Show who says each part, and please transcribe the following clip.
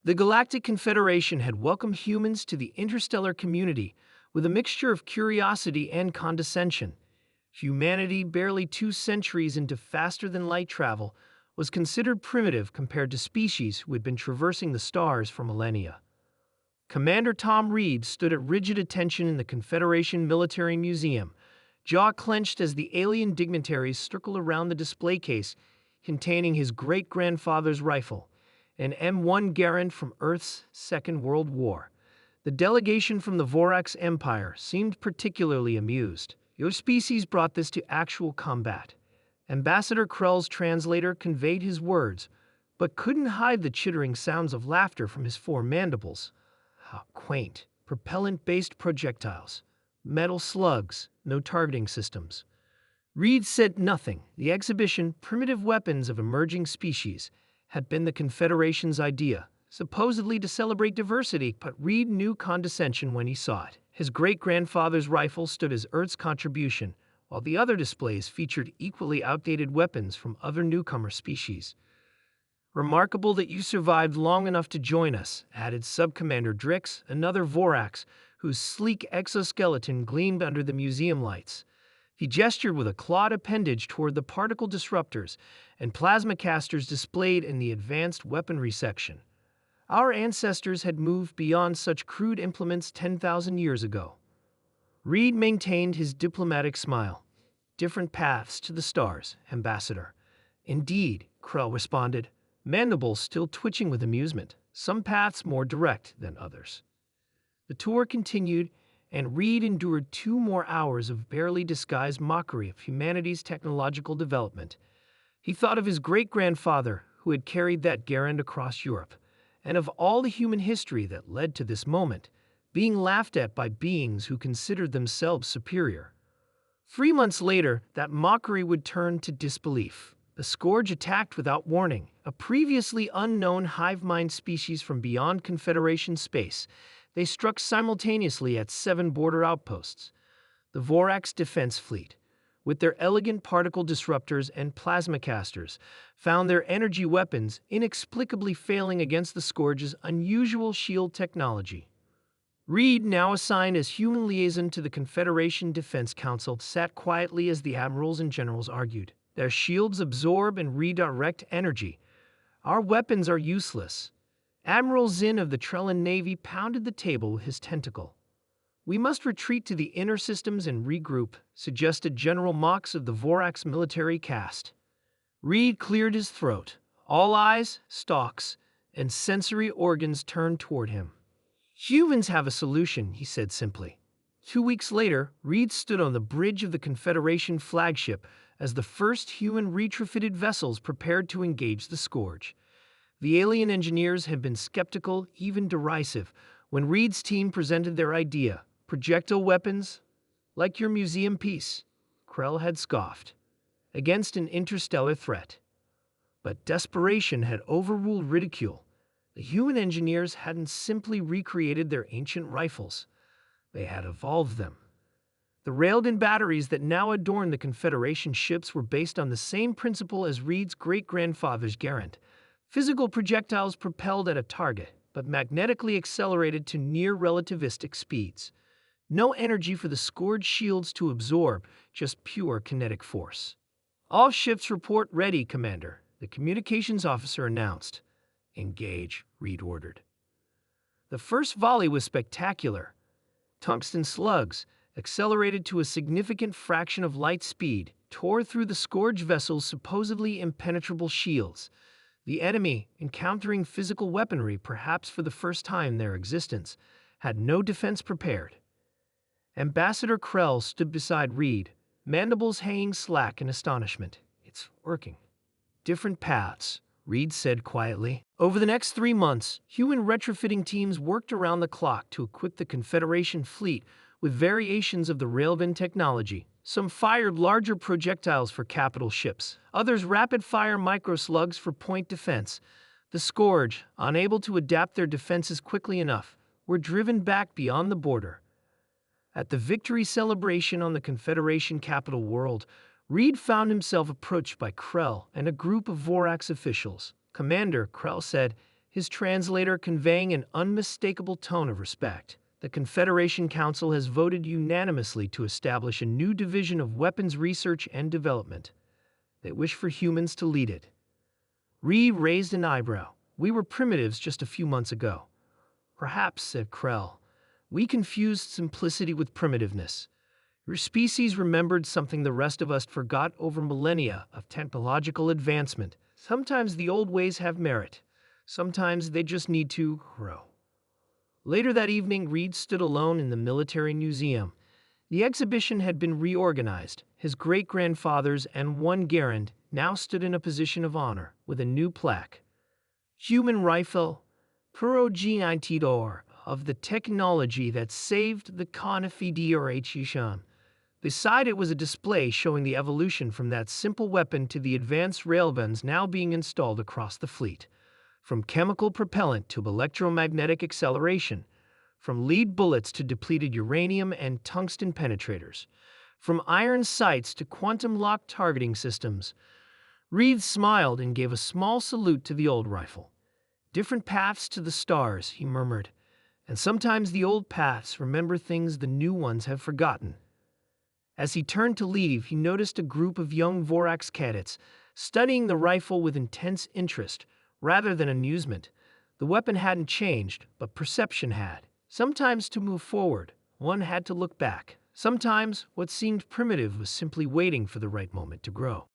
Speaker 1: The Galactic Confederation had welcomed humans to the interstellar community with a mixture of curiosity and condescension. Humanity, barely 2 centuries into faster-than-light travel, was considered primitive compared to species who had been traversing the stars for millennia. Commander Tom Reed stood at rigid attention in the Confederation Military Museum, jaw clenched as the alien dignitaries circled around the display case containing his great-grandfather's rifle, an M1 Garand from Earth's Second World War. The delegation from the Vorax Empire seemed particularly amused. Your species brought this to actual combat. Ambassador Krell's translator conveyed his words, but couldn't hide the chittering sounds of laughter from his four mandibles. How quaint. Propellant-based projectiles. Metal slugs, no targeting systems. Reed said nothing. The exhibition, Primitive Weapons of Emerging Species, had been the Confederation's idea, supposedly to celebrate diversity, but Reed knew condescension when he saw it. His great-grandfather's rifle stood as Earth's contribution, while the other displays featured equally outdated weapons from other newcomer species. Remarkable that you survived long enough to join us, added Subcommander Drix, another Vorax, whose sleek exoskeleton gleamed under the museum lights. He gestured with a clawed appendage toward the particle disruptors and plasma casters displayed in the advanced weaponry section. Our ancestors had moved beyond such crude implements 10,000 years ago. Reed maintained his diplomatic smile. Different paths to the stars, Ambassador. Indeed, Krell responded, mandibles still twitching with amusement, some paths more direct than others. The tour continued, and Reed endured 2 more hours of barely disguised mockery of humanity's technological development. He thought of his great-grandfather, who had carried that Garand across Europe, and of all the human history that led to this moment, being laughed at by beings who considered themselves superior. 3 months later, that mockery would turn to disbelief. The Scourge attacked without warning, a previously unknown hive mind species from beyond Confederation space. They struck simultaneously at 7 border outposts. The Vorax Defense Fleet, with their elegant particle disruptors and plasma casters, found their energy weapons inexplicably failing against the Scourge's unusual shield technology. Reed, now assigned as human liaison to the Confederation Defense Council, sat quietly as the admirals and generals argued. Their shields absorb and redirect energy. Our weapons are useless. Admiral Zinn of the Trellan Navy pounded the table with his tentacle. We must retreat to the inner systems and regroup, suggested General Mox of the Vorax military caste. Reed cleared his throat. All eyes, stalks, and sensory organs turned toward him. Humans have a solution, he said simply. 2 weeks later, Reed stood on the bridge of the Confederation flagship as the first human retrofitted vessels prepared to engage the Scourge. The alien engineers had been skeptical, even derisive, when Reed's team presented their idea. Projectile weapons? Like your museum piece, Krell had scoffed. Against an interstellar threat. But desperation had overruled ridicule. The human engineers hadn't simply recreated their ancient rifles. They had evolved them. The railed-in batteries that now adorn the Confederation ships were based on the same principle as Reed's great-grandfather's Garand. Physical projectiles propelled at a target, but magnetically accelerated to near-relativistic speeds. No energy for the Scourge shields to absorb, just pure kinetic force. All ships report ready, Commander, the communications officer announced. Engage, Reed ordered. The first volley was spectacular. Tungsten slugs, accelerated to a significant fraction of light speed, tore through the Scourge vessel's supposedly impenetrable shields. The enemy, encountering physical weaponry perhaps for the first time in their existence, had no defense prepared. Ambassador Krell stood beside Reed, mandibles hanging slack in astonishment. It's working. Different paths, Reed said quietly. Over the next 3 months, human retrofitting teams worked around the clock to equip the Confederation fleet with variations of the railgun technology. Some fired larger projectiles for capital ships, others rapid-fire microslugs for point defense. The Scourge, unable to adapt their defenses quickly enough, were driven back beyond the border. At the victory celebration on the Confederation capital world, Reed found himself approached by Krell and a group of Vorax officials. Commander, Krell said, his translator conveying an unmistakable tone of respect. The Confederation Council has voted unanimously to establish a new division of weapons research and development. They wish for humans to lead it. Reed raised an eyebrow. We were primitives just a few months ago. Perhaps, said Krell, we confused simplicity with primitiveness. Your species remembered something the rest of us forgot over millennia of technological advancement. Sometimes the old ways have merit. Sometimes they just need to grow. Later that evening, Reed stood alone in the military museum. The exhibition had been reorganized. His great-grandfathers and one Garand now stood in a position of honor with a new plaque. Human rifle, Puro G19 of the technology that saved the Scifi or HFY. Beside it was a display showing the evolution from that simple weapon to the advanced railguns now being installed across the fleet. From chemical propellant to electromagnetic acceleration, from lead bullets to depleted uranium and tungsten penetrators, from iron sights to quantum-locked targeting systems. Reed smiled and gave a small salute to the old rifle. Different paths to the stars, he murmured, and sometimes the old paths remember things the new ones have forgotten. As he turned to leave, he noticed a group of young Vorax cadets studying the rifle with intense interest rather than amusement. The weapon hadn't changed, but perception had. Sometimes to move forward, one had to look back. Sometimes what seemed primitive was simply waiting for the right moment to grow.